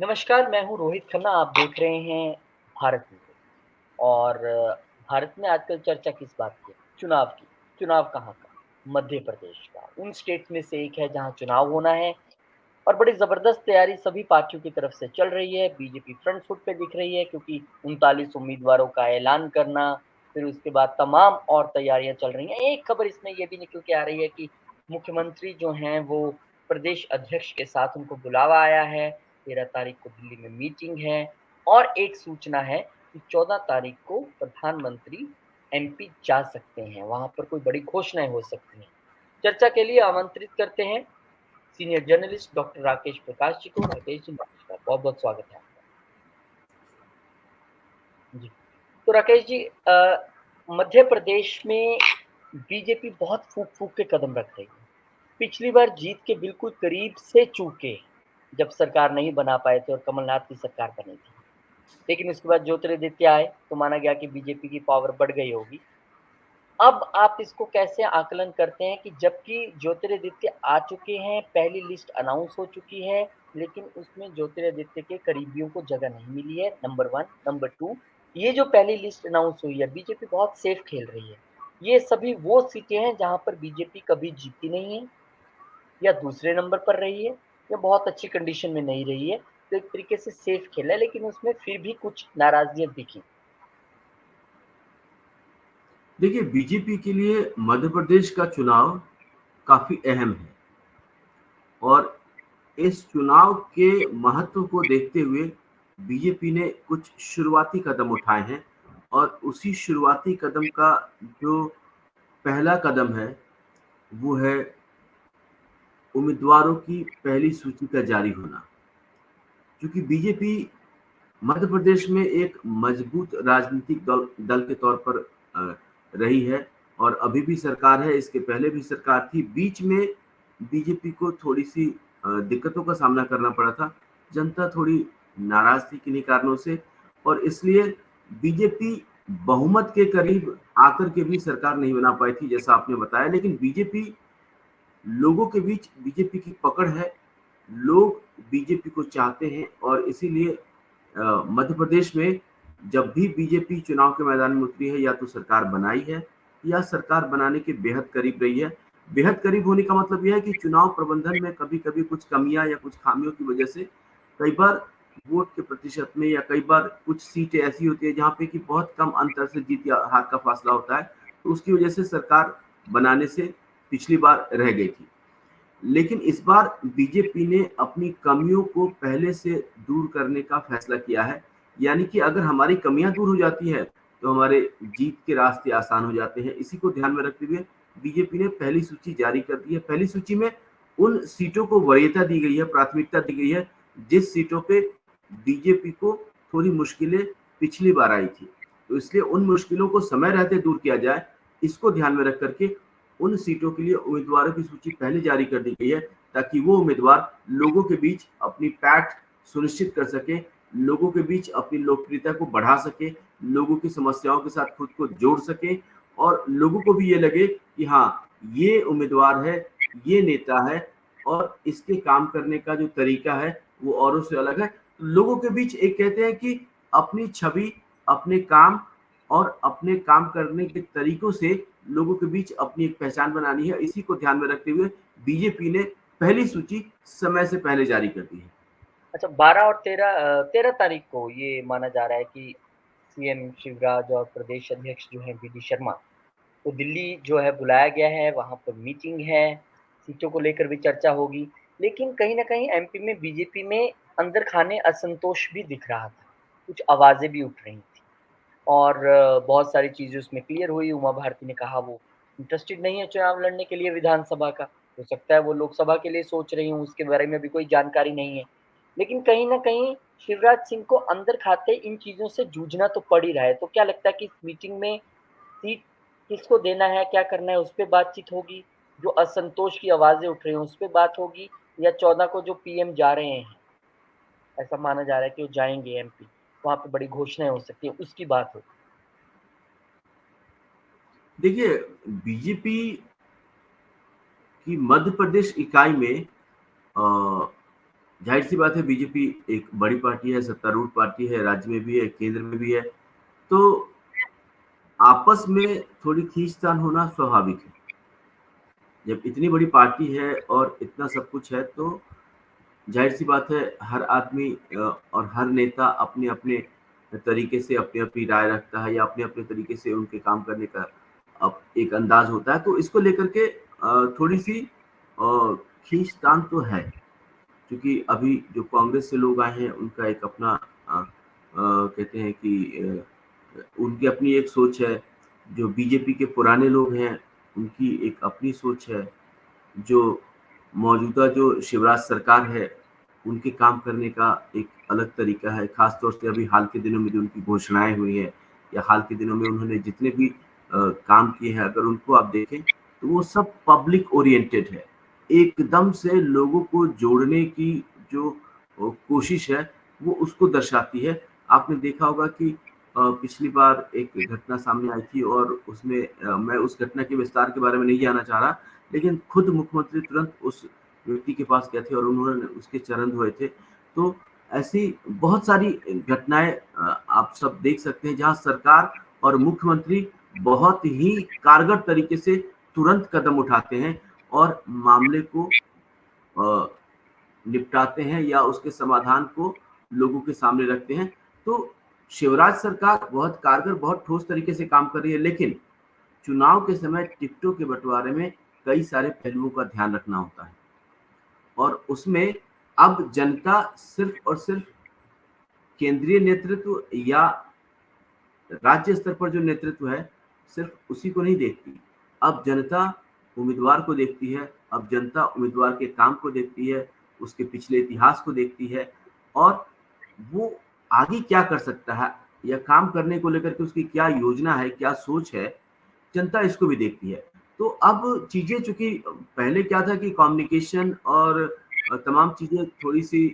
नमस्कार, मैं हूँ रोहित खन्ना, आप देख रहे हैं भारत न्यूज़ और भारत में आजकल चर्चा किस बात की है? चुनाव की। चुनाव कहाँ का? मध्य प्रदेश का। उन स्टेट्स में से एक है जहाँ चुनाव होना है और बड़ी ज़बरदस्त तैयारी सभी पार्टियों की तरफ से चल रही है। बीजेपी फ्रंट फुट पे दिख रही है क्योंकि 39 उम्मीदवारों का ऐलान करना, फिर उसके बाद तमाम और तैयारियाँ चल रही हैं। एक खबर इसमें ये भी निकल के आ रही है कि मुख्यमंत्री जो हैं वो प्रदेश अध्यक्ष के साथ उनको बुलावा आया है, 13 तारीख को दिल्ली में मीटिंग है और एक सूचना है कि 14 तारीख को प्रधानमंत्री एमपी जा सकते हैं, वहाँ पर कोई बड़ी घोषणाएँ हो सकती हैं। चर्चा के लिए आमंत्रित करते हैं senior journalist doctor Rakesh Prakash ji को। राकेश जी नमस्कार, बहुत-बहुत स्वागत है आपका। जी, तो राकेश जी मध्य प्रदेश में बीजेपी बहुत फूँक-फूँक के कदम रख रही है। पिछली बार जीत के बिल्कुल करीब से चूके, जब सरकार नहीं बना पाए थे और कमलनाथ की सरकार बनी थी। लेकिन उसके बाद ज्योतिरादित्य आए, तो माना गया कि बीजेपी की पावर बढ़ गई होगी। अब आप इसको कैसे आकलन करते हैं कि जबकि ज्योतिरादित्य आ चुके हैं, पहली लिस्ट अनाउंस हो चुकी है, लेकिन उसमें ज्योतिरादित्य के करीबियों को जगह नहीं मिली है, नंबर 1। नंबर 2, ये जो पहली लिस्ट अनाउंस हुई है, बीजेपी बहुत सेफ खेल रही है। ये सभी वो सीटें हैं जहाँ पर बीजेपी कभी जीती नहीं है या दूसरे नंबर पर रही है या बहुत अच्छी कंडीशन में नहीं रही है। तो एक तरीके से सेफ खेला है, लेकिन उसमें फिर भी कुछ नाराज़गियाँ दिखी। देखिए, बीजेपी के लिए मध्य प्रदेश का चुनाव काफी अहम है और इस चुनाव के महत्व को देखते हुए बीजेपी ने कुछ शुरुआती कदम उठाए हैं और उसी शुरुआती कदम का जो पहला कदम है वो है उम्मीदवारों की पहली सूची का जारी होना। क्योंकि बीजेपी मध्य प्रदेश में एक मजबूत राजनीतिक दल दल के तौर पर रही है और अभी भी सरकार है, इसके पहले भी सरकार थी। बीच में बीजेपी को थोड़ी-सी दिक्कतों का सामना करना पड़ा था। जनता थोड़ी नाराज़ थी किन्हीं कारणों से और इसलिए बीजेपी बहुमत के करीब आकर के भी सरकार नहीं बना पाई थी, जैसा आपने बताया। लेकिन बीजेपी लोगों के बीच बीजेपी की पकड़ है, लोग बीजेपी को चाहते हैं और इसीलिए मध्य प्रदेश में जब भी बीजेपी चुनाव के मैदान में उतरी है, या तो सरकार बनाई है या सरकार बनाने के बेहद करीब रही है। बेहद करीब होने का मतलब यह है कि चुनाव प्रबंधन में कभी-कभी कुछ कमियाँ या कुछ खामियों की वजह से कई बार वोट के प्रतिशत में या कई बार कुछ सीटें ऐसी होती है जहाँ पे कि बहुत कम अंतर से जीत या हार का फैसला होता है, तो उसकी वजह से सरकार बनाने से पिछली बार रह गई थी। लेकिन इस बार बीजेपी ने अपनी कमियों को पहले से दूर करने का फैसला किया है। यानी कि अगर हमारी कमियां दूर हो जाती हैं, तो हमारे जीत के रास्ते आसान हो जाते हैं। इसी को ध्यान में रखते हुए बीजेपी ने पहली सूची जारी कर दी है। पहली सूची में उन सीटों को वरीयता दी गई है, प्राथमिकता दी गई है, जिस सीटों पे बीजेपी को थोड़ी मुश्किलें पिछली बार आई थी। तो इसलिए उन मुश्किलों को समय रहते दूर किया जाए, इसको ध्यान में रख करके उन सीटों के लिए उम्मीदवारों की सूची पहले जारी कर दी गई है, ताकि वो उम्मीदवार लोगों के बीच अपनी पैठ सुनिश्चित कर सके, लोगों के बीच अपनी लोकप्रियता को बढ़ा सके, लोगों की समस्याओं के साथ खुद को जोड़ सके और लोगों को भी ये लगे कि हाँ, ये उम्मीदवार है, ये नेता है और इसके काम करने का जो तरीका है वो औरों से अलग है। तो लोगों के बीच एक कहते हैं कि अपनी छवि, अपने काम और अपने काम करने के तरीकों से लोगों के बीच अपनी एक पहचान बनानी है। इसी को ध्यान में रखते हुए बीजेपी ने पहली सूची समय से पहले जारी कर दी है। अच्छा, 12 और 13 तारीख को ये माना जा रहा है कि सीएम शिवराज और प्रदेश अध्यक्ष जो हैं वीडी शर्मा, तो दिल्ली जो है बुलाया गया है, वहाँ पर मीटिंग है, सीटों को लेकर भी चर्चा होगी। लेकिन कहीं न कहीं एमपी में बीजेपी में अंदर खाने असंतोष भी दिख रहा था, कुछ आवाज़ें भी उठ रही थी और बहुत सारी चीज़ें उसमें क्लियर हुई। उमा भारती ने कहा वो इंटरेस्टेड नहीं है चुनाव लड़ने के लिए विधानसभा का, हो सकता है वो लोकसभा के लिए सोच रही हों, उसके बारे में भी कोई जानकारी नहीं है। लेकिन कहीं न कहीं शिवराज सिंह को अंदर खाते इन चीज़ों से जूझना तो पड़ ही रहा है। तो क्या लगता है कि इस मीटिंग में सीट किसको देना है, क्या करना है, उस पे बातचीत होगी? जो असंतोष की आवाज़ें उठ रही हैं, उस पे बात होगी या 14 को जो पीएम जा रहे हैं, ऐसा माना जा रहा है कि वो जाएँगे एमपी, वहाँ पे बड़ी घोषणाएँ हो सकती हैं, उसकी बात होगी? देखिए, बीजेपी की मध्य प्रदेश इकाई में अ, ज़ाहिर-सी बात है बीजेपी एक बड़ी पार्टी है, सत्तारूढ़ पार्टी है, राज्य में भी है, केंद्र में भी है। तो आपस में थोड़ी खींचतान होना स्वाभाविक है। जब इतनी बड़ी पार्टी है और इतना सब कुछ है तो ज़ाहिर-सी बात है हर आदमी और हर नेता अपने-अपने तरीके से अपनी-अपनी राय रखता है या अपने-अपने तरीके से उनके काम करने का एक अंदाज़ होता है। तो इसको लेकर के थोड़ी-सी खींचतान तो है। क्योंकि अभी जो कांग्रेस से लोग आए हैं उनका एक अपना कहते हैं कि उनकी अपनी एक सोच है। जो बीजेपी के पुराने लोग हैं, उनकी एक अपनी सोच है। जो मौजूदा जो शिवराज सरकार है, उनके काम करने का एक अलग तरीका है। ख़ास तौर से अभी हाल के दिनों में जो उनकी घोषणाएँ हुई हैं या हाल के दिनों में उन्होंने जितने भी काम किए हैं, अगर उनको आप देखें, तो वो सब पब्लिक ओरिएंटेड है। एकदम से लोगों को जोड़ने की जो कोशिश है, वो उसको दर्शाती है। आपने देखा होगा कि पिछली बार एक घटना सामने आई थी और उसमें मैं उस घटना के विस्तार के बारे में नहीं जानना चाह रहा, लेकिन खुद मुख्यमंत्री तुरंत उस व्यक्ति के पास गए थे और उन्होंने उसके चरण धोए थे। तो ऐसी बहुत सारी घटनाएँ आप सब देख सकते हैं जहाँ सरकार और मुख्यमंत्री बहुत ही कारगर तरीके से तुरंत कदम उठाते हैं और मामले को अ, निपटाते हैं या उसके समाधान को लोगों के सामने रखते हैं। तो शिवराज सरकार बहुत कारगर, बहुत ठोस तरीके से काम कर रही है, लेकिन चुनाव के समय टिकटों के बँटवारे में कई सारे पहलुओं का ध्यान रखना होता है और उसमें अब जनता सिर्फ़ और सिर्फ़ केंद्रीय नेतृत्व या राज्य स्तर पर जो नेतृत्व है, सिर्फ़ उसी को नहीं देखती। अब जनता उम्मीदवार को देखती है, अब जनता उम्मीदवार के काम को देखती है, उसके पिछले इतिहास को देखती है और वो आगे क्या कर सकता है या काम करने को लेकर के उसकी क्या योजना है, क्या सोच है, जनता इसको भी देखती है। तो अब चीज़ें चूँकि पहले क्या था कि कम्युनिकेशन और तमाम चीज़ें थोड़ी-सी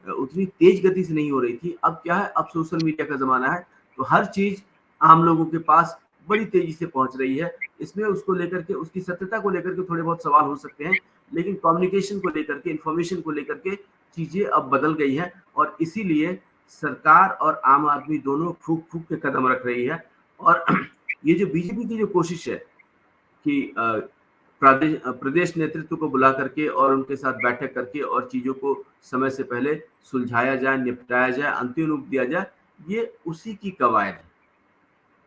उतनी तेज़ गति से नहीं हो रही थी। अब क्या है, अब सोशल मीडिया का ज़माना है, तो हर चीज़ आम लोगों के पास बड़ी तेज़ी से पहुँच रही है। इसमें उसको लेकर के उसकी सत्यता को लेकर के थोड़े बहुत सवाल हो सकते हैं, लेकिन कम्युनिकेशन को लेकर के, इन्फॉर्मेशन को लेकर के चीज़ें अब बदल गई हैं और इसीलिए सरकार और आम आदमी दोनों फूँक-फूँक के कदम रख रही है और ये जो बीजेपी की जो कोशिश है कि प्रदेश नेतृत्व को बुला करके और उनके साथ बैठक करके और चीज़ों को समय से पहले सुलझाया जाए, निपटाया जाए, अंतिम रूप दिया जाए, ये उसी की कवायद है।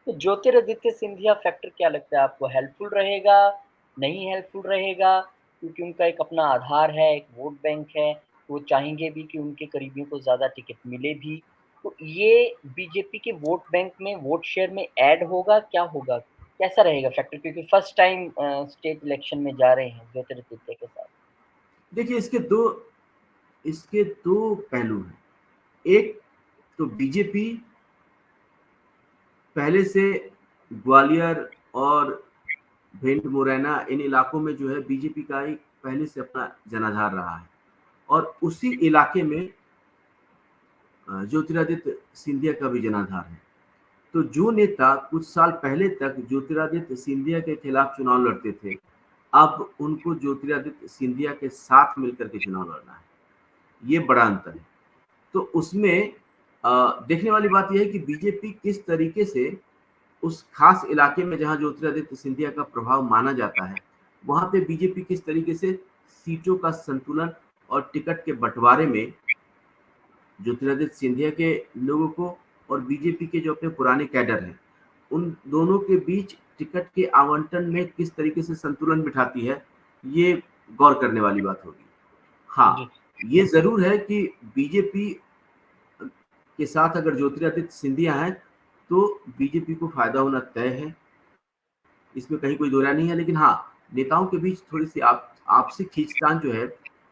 तो ज्योतिरादित्य सिंधिया फैक्टर क्या लगता है आपको हेल्पफुल रहेगा, नहीं हेल्पफुल रहेगा? क्योंकि उनका एक अपना आधार है, एक वोट बैंक है, वो चाहेंगे भी कि उनके करीबियों को ज़्यादा टिकट मिले भी। तो ये बीजेपी के वोट बैंक में, वोट शेयर में ऐड होगा, क्या होगा? कैसा रहेगा फैक्टर? क्योंकि फर्स्ट टाइम स्टेट इलेक्शन में जा रहे हैं ज्योतिरादित्य के साथ। देखिए इसके 2 पहलू हैं। एक तो बीजेपी पहले से ग्वालियर और भिंड, मुरैना इन इलाकों में जो है बीजेपी का एक पहले से अपना जनाधार रहा है और उसी इलाके में ज्योतिरादित्य सिंधिया का भी जनाधार है। तो जो नेता कुछ साल पहले तक ज्योतिरादित्य सिंधिया के खिलाफ चुनाव लड़ते थे, अब उनको ज्योतिरादित्य सिंधिया के साथ मिलकर के चुनाव लड़ना है। ये बड़ा अंतर है। तो उसमें देखने वाली बात ये है कि बीजेपी किस तरीके से उस खास इलाके में जहाँ ज्योतिरादित्य सिंधिया का प्रभाव माना जाता है, वहाँ पे बीजेपी किस तरीके से सीटों का संतुलन और टिकट के बँटवारे में ज्योतिरादित्य सिंधिया के लोगों को और बीजेपी के जो अपने पुराने कैडर हैं, उन दोनों के बीच टिकट के आवंटन में किस तरीके से संतुलन बिठाती है, ये गौर करने वाली बात होगी। जी। हाँ, ये ज़रूर है कि बीजेपी के साथ अगर ज्योतिरादित्य सिंधिया हैं, तो बीजेपी को फ़ायदा होना तय है, इसमें कहीं कोई दो राय नहीं है। लेकिन हाँ, नेताओं के बीच थोड़ी-सी आपसी खींचतान जो है,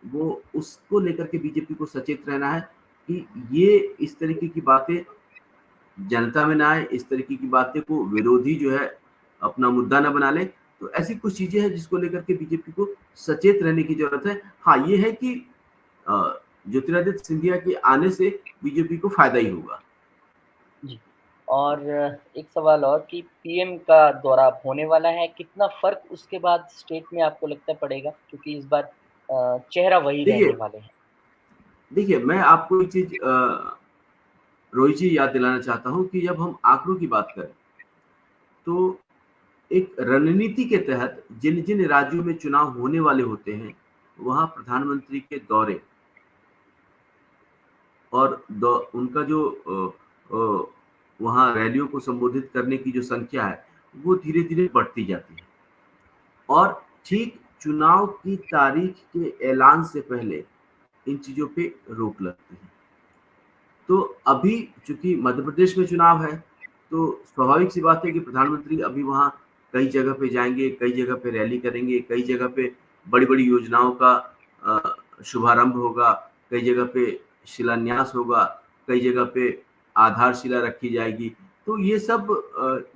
वो उसको लेकर के बीजेपी को सचेत रहना है कि ये इस तरीके की बातें जनता में ना आए, इस तरीके की बातें को विरोधी जो है अपना मुद्दा ना बना ले। तो ऐसी कुछ चीज़ें हैं जिसको लेकर के बीजेपी को सचेत रहने की ज़रूरत है। हाँ, ये है कि ज्योतिरादित्य सिंधिया के आने से बीजेपी को फ़ायदा ही होगा। जी। और एक सवाल और कि पीएम का दौरा अब होने वाला है, कितना फ़र्क उसके बाद स्टेट में आपको लगता है पड़ेगा? क्योंकि इस बार चेहरा वही देखिए रहने वाले हैं। देखिए, मैं आपको एक चीज़ रोहित जी याद दिलाना चाहता हूँ कि जब हम आंकड़ों की बात करें, तो एक रणनीति के तहत जिन-जिन राज्यों में चुनाव होने वाले होते हैं, वहाँ प्रधानमंत्री के दौरे और उनका जो वहाँ रैलियों को संबोधित करने की जो संख्या है, वो धीरे-धीरे बढ़ती जाती है। और ठीक चुनाव की तारीख के ऐलान से पहले इन चीज़ों पे रोक लगती है। तो अभी चूँकि मध्य प्रदेश में चुनाव है, तो स्वाभाविक सी बात है कि प्रधानमंत्री अभी वहाँ कई जगह पे जाएँगे, कई जगह पे रैली करेंगे, कई जगह पे बड़ी-बड़ी योजनाओं का शुभारंभ होगा, कई जगह पे शिलान्यास होगा, कई जगह पे आधारशिला रखी जाएगी। तो ये सब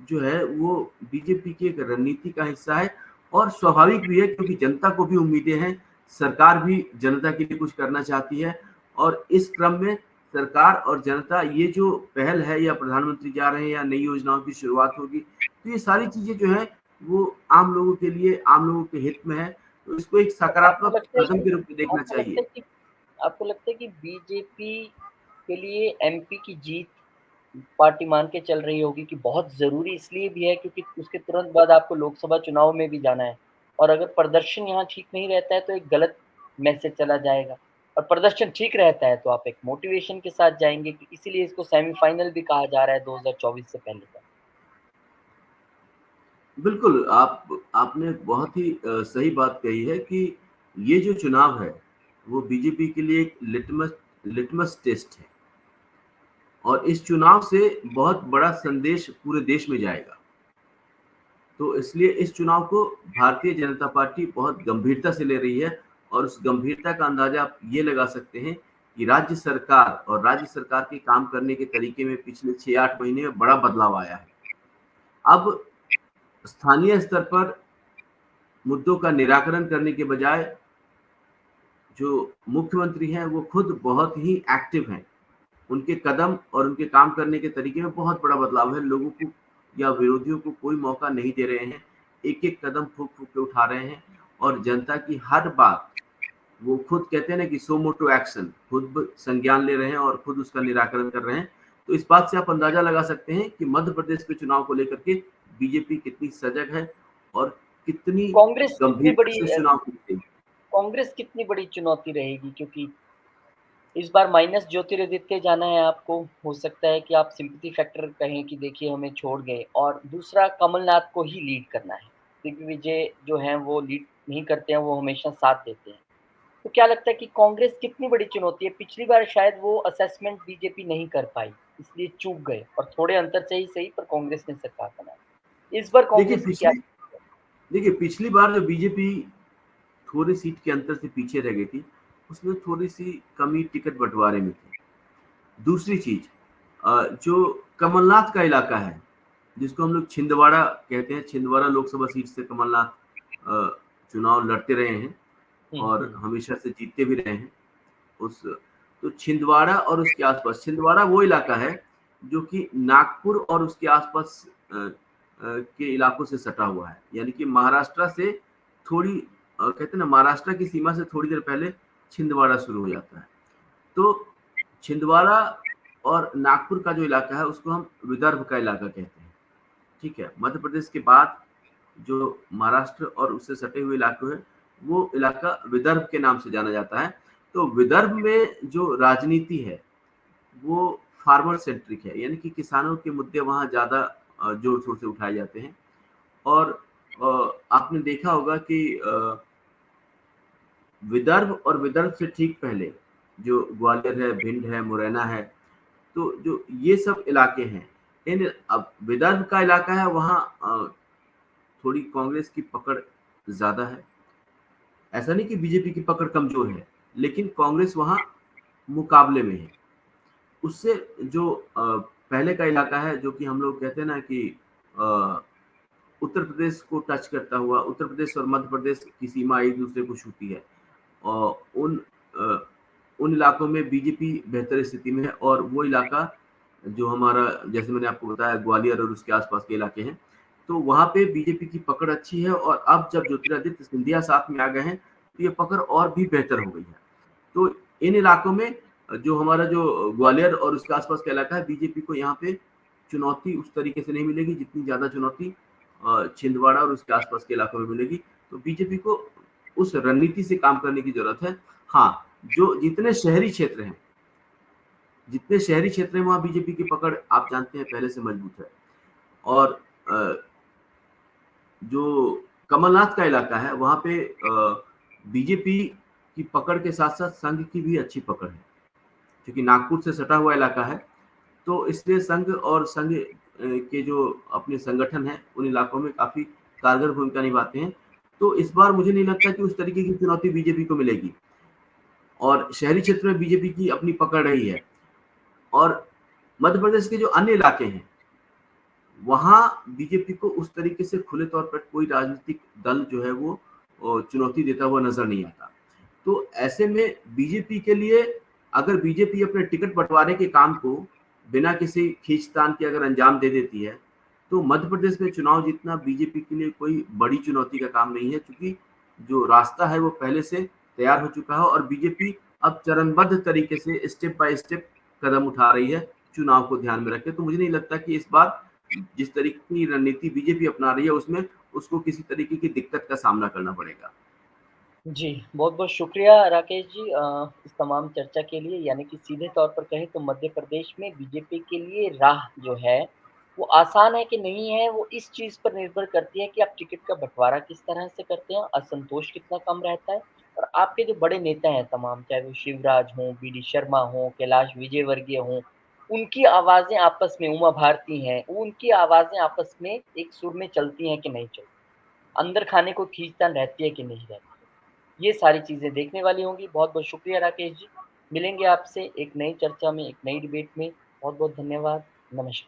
जो है वो बीजेपी की एक रणनीति का हिस्सा है और स्वाभाविक भी है क्योंकि जनता को भी उम्मीदें हैं, सरकार भी जनता के लिए कुछ करना चाहती है और इस क्रम में सरकार और जनता ये जो पहल है या प्रधानमंत्री जा रहे हैं या नई योजनाओं की शुरुआत होगी, तो ये सारी चीज़ें जो हैं वो आम लोगों के लिए, आम लोगों के हित में है। तो इसको एक आपको सकारात्मक लगता है कदम कि के रूप में देखना आपको लगता चाहिए। है कि आपको लगता है कि बीजेपी के लिए एमपी की जीत पार्टी मान के चल रही होगी कि बहुत ज़रूरी इसलिए भी है क्योंकि उसके तुरंत बाद आपको लोकसभा चुनाव में भी जाना है और अगर प्रदर्शन यहाँ ठीक नहीं रहता है तो एक गलत मैसेज चला जाएगा और प्रदर्शन ठीक रहता है तो आप एक मोटिवेशन के साथ जाएँगे कि इसीलिए इसको सेमीफाइनल भी कहा जा रहा है 2024 से पहले का। बिल्कुल, आपने बहुत ही सही बात कही है कि ये जो चुनाव है, वो बीजेपी के लिए एक लिटमस टेस्ट है और इस चुनाव से बहुत बड़ा संदेश पूरे देश में जाएगा। तो इसलिए इस चुनाव को भारतीय जनता पार्टी बहुत गंभीरता से ले रही है और उस गंभीरता का अंदाज़ा आप ये लगा सकते हैं कि राज्य सरकार के काम करने के तरीके में पिछले 6-8 महीने में बड़ा बदलाव आया है। अब स्थानीय स्तर पर मुद्दों का निराकरण करने के बजाय जो मुख्यमंत्री हैं, वो खुद बहुत ही एक्टिव हैं। उनके कदम और उनके काम करने के तरीके में बहुत बड़ा बदलाव है। लोगों को या विरोधियों को कोई मौका नहीं दे रहे हैं। एक-एक कदम फूँक-फूँक के उठा रहे हैं और जनता की हर बात वो खुद कहते हैं ना कि सो मोटो एक्शन खुद संज्ञान ले रहे हैं और खुद उसका निराकरण कर रहे हैं। तो इस बात से आप अंदाज़ा लगा सकते हैं कि मध्य प्रदेश के चुनाव को लेकर के बीजेपी कितनी सजग है और कितनी कांग्रेस कितनी गंभीरता बड़ी से इस चुनाव को लेगी। कांग्रेस कितनी बड़ी चुनौती रहेगी क्योंकि इस बार माइनस ज्योतिरादित्य जाना है आपको, हो सकता है कि आप सिम्पैथी फैक्टर कहें कि देखिए हमें छोड़ गए और दूसरा कमलनाथ को ही लीड करना है। दिग्विजय जो हैं वो लीड नहीं करते हैं, वो हमेशा साथ देते हैं। तो क्या लगता है कि कांग्रेस कितनी बड़ी चुनौती है? पिछली बार शायद वो असेसमेंट बीजेपी नहीं कर पाई, इसलिए चूक गए और थोड़े अंतर से ही सही पर कांग्रेस ने सरकार बनाई। इस बार देखिए कांग्रेस की क्या पिछली बार जो बीजेपी थोड़ी सीट के अंतर से पीछे रह गई थी, उसमें थोड़ी-सी कमी टिकट बँटवारे में थी। दूसरी चीज़ जो कमलनाथ का इलाका है, जिसको हम लोग छिंदवाड़ा कहते हैं, छिंदवाड़ा लोकसभा सीट से कमलनाथ चुनाव लड़ते रहे हैं हुँ, और हुँ। हमेशा से जीतते भी रहे हैं। उस तो छिंदवाड़ा और उसके आस-पास छिंदवाड़ा वो इलाका है, जो कि नागपुर और उसके आस-पास के इलाकों से सटा हुआ है। यानी कि महाराष्ट्र से थोड़ी कहते हैं ना महाराष्ट्र की सीमा से थोड़ी देर पहले छिंदवाड़ा शुरू हो जाता है। तो छिंदवाड़ा और नागपुर का जो इलाका है उसको हम विदर्भ का इलाका कहते हैं, ठीक है? मध्य प्रदेश के बाद जो महाराष्ट्र और उससे सटे हुए इलाके हैं, वो इलाका विदर्भ के नाम से जाना जाता है। तो विदर्भ में जो राजनीति है, वो फार्मर सेंट्रिक है, यानी कि किसानों के मुद्दे वहाँ ज़्यादा ज़ोर-शोर से उठाए जाते हैं और आपने देखा होगा कि विदर्भ से ठीक पहले जो ग्वालियर है, भिंड है, मुरैना है, तो जो ये सब इलाके हैं, इन अब विदर्भ का इलाका है वहाँ थोड़ी कांग्रेस की पकड़ ज़्यादा है। ऐसा नहीं कि बीजेपी की पकड़ कमज़ोर है, लेकिन कांग्रेस वहाँ मुकाबले में है। उससे जो पहले का इलाका है जो कि हम लोग कहते हैं ना कि अ, उत्तर प्रदेश को टच करता हुआ उत्तर प्रदेश और मध्य प्रदेश की सीमा एक-दूसरे को छूती है। उन अ, उन इलाकों में बीजेपी बेहतर स्थिति में है और वो इलाका जो हमारा जैसे मैंने आपको बताया ग्वालियर और उसके आस-पास के इलाके हैं, तो वहाँ पे बीजेपी की पकड़ अच्छी है और अब जब ज्योतिरादित्य सिंधिया साथ में आ गए हैं, तो ये पकड़ और भी बेहतर हो गई है। तो इन इलाकों में जो हमारा जो ग्वालियर और उसके आस-पास का इलाका है, बीजेपी को यहाँ पे चुनौती उस तरीके से नहीं मिलेगी, जितनी ज़्यादा चुनौती छिंदवाड़ा और उसके आस-पास के इलाकों में मिलेगी। तो बीजेपी को उस रणनीति से काम करने की ज़रूरत है। हाँ, जो जितने शहरी क्षेत्र हैं, वहाँ बीजेपी की पकड़ आप जानते हैं पहले से मजबूत है। और अ, जो कमलनाथ का इलाका है, वहाँ पे बीजेपी की पकड़ के साथ-साथ संघ की भी अच्छी पकड़ है। क्योंकि नागपुर से सटा हुआ इलाका है, तो इसलिए संघ के जो अपने संगठन हैं, उन इलाकों में काफ़ी कारगर भूमिका निभाते हैं। तो इस बार मुझे नहीं लगता कि उस तरीके की चुनौती बीजेपी को मिलेगी और शहरी क्षेत्र में बीजेपी की अपनी पकड़ रही है। और मध्य प्रदेश के जो अन्य इलाके हैं, वहाँ बीजेपी को उस तरीके से खुले तौर पर कोई राजनीतिक दल जो है वो चुनौती देता हुआ नज़र नहीं आता। तो ऐसे में बीजेपी के लिए अगर बीजेपी अपने टिकट बँटवारे के काम को बिना किसी खींचतान के अगर अंजाम दे देती है, तो मध्य प्रदेश में चुनाव जीतना बीजेपी के लिए कोई बड़ी चुनौती का काम नहीं है, क्योंकि जो रास्ता है वो पहले से तैयार हो चुका है और बीजेपी अब चरणबद्ध तरीके से स्टेप बाय स्टेप कदम उठा रही है, चुनाव को ध्यान में रख के। तो मुझे नहीं लगता कि इस बार जिस तरीके की रणनीति बीजेपी अपना रही है, उसमें उसको किसी तरीके की दिक्कत का सामना करना पड़ेगा। जी, बहुत-बहुत शुक्रिया राकेश जी इस तमाम चर्चा के लिए, यानी कि सीधे तौर पर कहें तो मध्य प्रदेश में बीजेपी के लिए राह जो है, वो आसान है कि नहीं है, वो इस चीज़ पर निर्भर करती है कि आप टिकट का बँटवारा किस तरह से करते हैं, असंतोष कितना कम रहता है और आपके जो बड़े नेता हैं तमाम, चाहे वो शिवराज हों, बीडी शर्मा हों, कैलाश विजयवर्गीय हों, उनकी आवाज़ें आपस में उमा भारती हैं, उनकी आवाज़ें आपस में एक सुर में चलती हैं कि नहीं चलती? अंदर खाने को खींचतान रहती है कि नहीं रहती? ये सारी चीज़ें देखने वाली होंगी। बहुत-बहुत शुक्रिया राकेश जी। मिलेंगे आपसे एक नई चर्चा में, एक नई डिबेट में। बहुत-बहुत धन्यवाद। नमस्कार।